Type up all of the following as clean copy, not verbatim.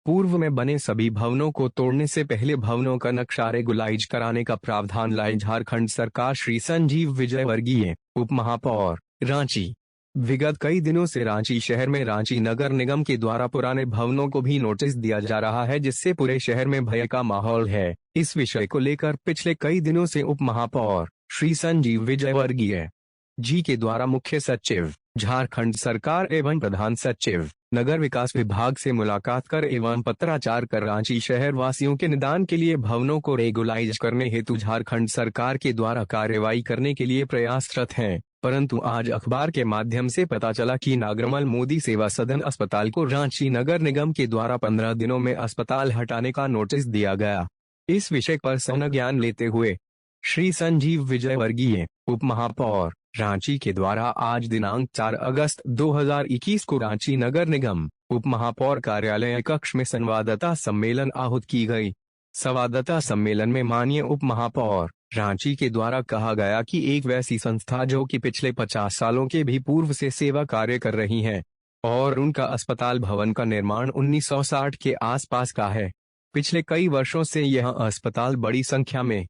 पूर्व में बने सभी भवनों को तोड़ने से पहले भवनों का नक्शा रेगुलाइज कराने का प्रावधान लाई झारखंड सरकार। श्री संजीव विजयवर्गीय, उप महापौर, रांची। विगत कई दिनों से रांची शहर में रांची नगर निगम के द्वारा पुराने भवनों को भी नोटिस दिया जा रहा है, जिससे पूरे शहर में भय का माहौल है। इस विषय को लेकर पिछले कई दिनों से उप महापौर श्री संजीव विजयवर्गीय जी के द्वारा मुख्य सचिव झारखंड सरकार एवं प्रधान सचिव नगर विकास विभाग से मुलाकात कर एवं पत्राचार कर रांची शहर वासियों के निदान के लिए भवनों को रेगुलाइज करने हेतु झारखंड सरकार के द्वारा कार्रवाई करने के लिए प्रयासरत हैं। परंतु आज अखबार के माध्यम से पता चला कि नागरमल मोदी सेवा सदन अस्पताल को रांची नगर निगम के द्वारा 15 दिनों में अस्पताल हटाने का नोटिस दिया गया। इस विषय पर संज्ञान लेते हुए श्री संजीव विजयवर्गीय, उप महापौर, रांची के द्वारा आज दिनांक 4 अगस्त 2021 को रांची नगर निगम उप महापौर कार्यालय कक्ष में संवाददाता सम्मेलन आहूत की गई। संवाददाता सम्मेलन में माननीय उप महापौर रांची के द्वारा कहा गया कि एक वैसी संस्था जो कि पिछले 50 सालों के भी पूर्व से सेवा कार्य कर रही है और उनका अस्पताल भवन का निर्माण 1960 के आसपास का है। पिछले कई वर्षों से यह अस्पताल बड़ी संख्या में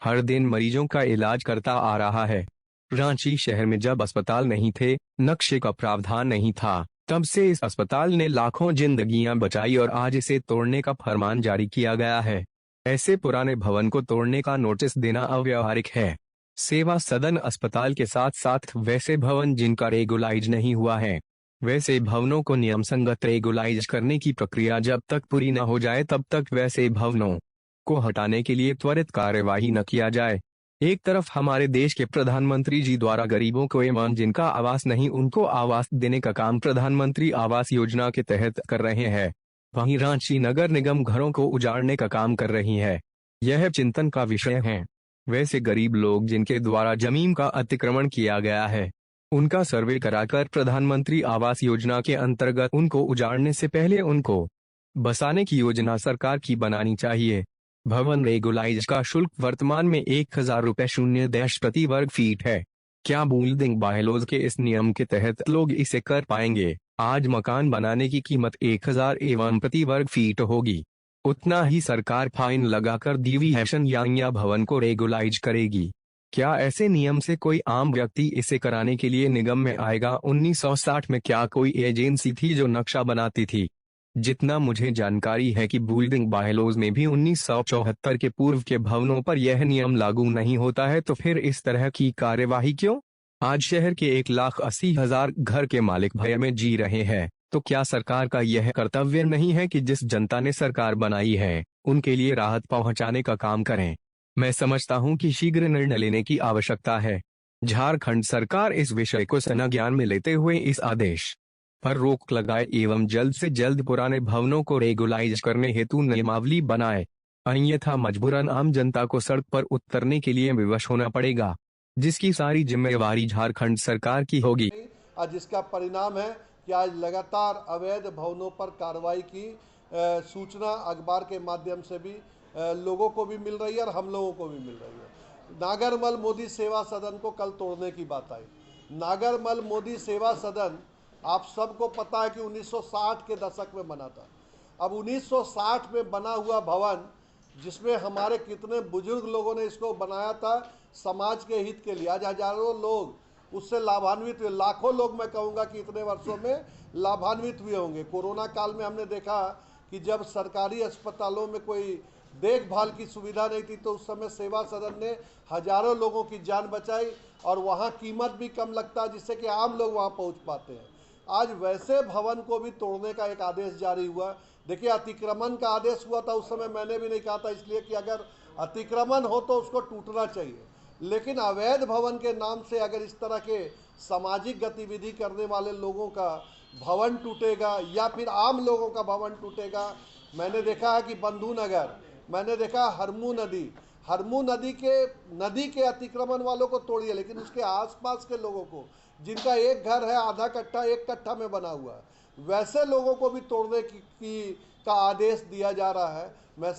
हर दिन मरीजों का इलाज करता आ रहा है। रांची शहर में जब अस्पताल नहीं थे, नक्शे का प्रावधान नहीं था, तब से इस अस्पताल ने लाखों जिंदगियां बचाई और आज इसे तोड़ने का फरमान जारी किया गया है। ऐसे पुराने भवन को तोड़ने का नोटिस देना अव्यावहारिक है। सेवा सदन अस्पताल के साथ साथ वैसे भवन जिनका रेगुलाइज नहीं हुआ है, वैसे भवनों को नियम संगत रेगुलाइज करने की प्रक्रिया जब तक पूरी न हो जाए तब तक वैसे भवनों को हटाने के लिए त्वरित कार्यवाही न किया जाए। एक तरफ हमारे देश के प्रधानमंत्री जी द्वारा गरीबों को एवं जिनका आवास नहीं उनको आवास देने का काम प्रधानमंत्री आवास योजना के तहत कर रहे हैं, वहीं रांची नगर निगम घरों को उजाड़ने का काम कर रही है। यह चिंतन का विषय है। वैसे गरीब लोग जिनके द्वारा जमीन का अतिक्रमण किया गया है, उनका सर्वे कराकर प्रधानमंत्री आवास योजना के अंतर्गत उनको उजाड़ने से पहले उनको बसाने की योजना सरकार की बनानी चाहिए। भवन रेगुलाइज का शुल्क वर्तमान में 1000 रुपए 0 प्रति वर्ग फीट है। क्या बिल्डिंग बायलॉज के इस नियम के तहत लोग इसे कर पाएंगे? आज मकान बनाने की कीमत 1000 एवं प्रति वर्ग फीट होगी, उतना ही सरकार फाइन लगाकर डिवीएशन या भवन को रेगुलाइज करेगी। क्या ऐसे नियम से कोई आम व्यक्ति इसे कराने के लिए निगम में आएगा? 1960 में क्या कोई एजेंसी थी जो नक्शा बनाती थी? जितना मुझे जानकारी है कि बिल्डिंग बायलॉज में भी 1974 के पूर्व के भवनों पर यह नियम लागू नहीं होता है, तो फिर इस तरह की कार्यवाही क्यों? आज शहर के 1,80,000 घर के मालिक भय में जी रहे हैं, तो क्या सरकार का यह कर्तव्य नहीं है कि जिस जनता ने सरकार बनाई है उनके लिए राहत पहुंचाने का काम करें? मैं समझता हूं कि शीघ्र निर्णय लेने की आवश्यकता है। झारखंड सरकार इस विषय को संज्ञान में लेते हुए इस आदेश पर रोक लगाए एवं जल्द से जल्द पुराने भवनों को रेगुलाइज करने हेतु नियमावली बनाए, अन्यथा मजबूरन आम जनता को सड़क पर उतरने के लिए विवश होना पड़ेगा, जिसकी सारी जिम्मेवारी झारखंड सरकार की होगी। आज जिसका परिणाम है कि आज लगातार अवैध भवनों पर कार्रवाई की सूचना अखबार के माध्यम से भी लोगों को भी मिल रही है और हम लोगों को भी मिल रही है। नागरमल मोदी सेवा सदन को कल तोड़ने की बात आई। नागरमल मोदी सेवा सदन आप सबको पता है कि 1960 के दशक में बना था। अब 1960 में बना हुआ भवन जिसमें हमारे कितने बुजुर्ग लोगों ने इसको बनाया था समाज के हित के लिए, आज हजारों लोग उससे लाभान्वित हुए, लाखों लोग मैं कहूँगा कि इतने वर्षों में लाभान्वित हुए होंगे। कोरोना काल में हमने देखा कि जब सरकारी अस्पतालों में कोई देखभाल की सुविधा नहीं थी तो उस समय सेवा सदन ने हजारों लोगों की जान बचाई और वहाँ कीमत भी कम लगता है जिससे कि आम लोग वहाँ पहुँच पाते हैं। आज वैसे भवन को भी तोड़ने का एक आदेश जारी हुआ। देखिए, अतिक्रमण का आदेश हुआ था उस समय मैंने भी नहीं कहा था, इसलिए कि अगर अतिक्रमण हो तो उसको टूटना चाहिए, लेकिन अवैध भवन के नाम से अगर इस तरह के सामाजिक गतिविधि करने वाले लोगों का भवन टूटेगा या फिर आम लोगों का भवन टूटेगा। मैंने देखा है कि बंधु नगर, मैंने देखा हरमू नदी के अतिक्रमण वालों को तोड़िए, लेकिन उसके आसपास के लोगों को जिनका एक घर है आधा कट्ठा 1 कट्ठा में बना हुआ है, वैसे लोगों को भी तोड़ने का आदेश दिया जा रहा है। मैं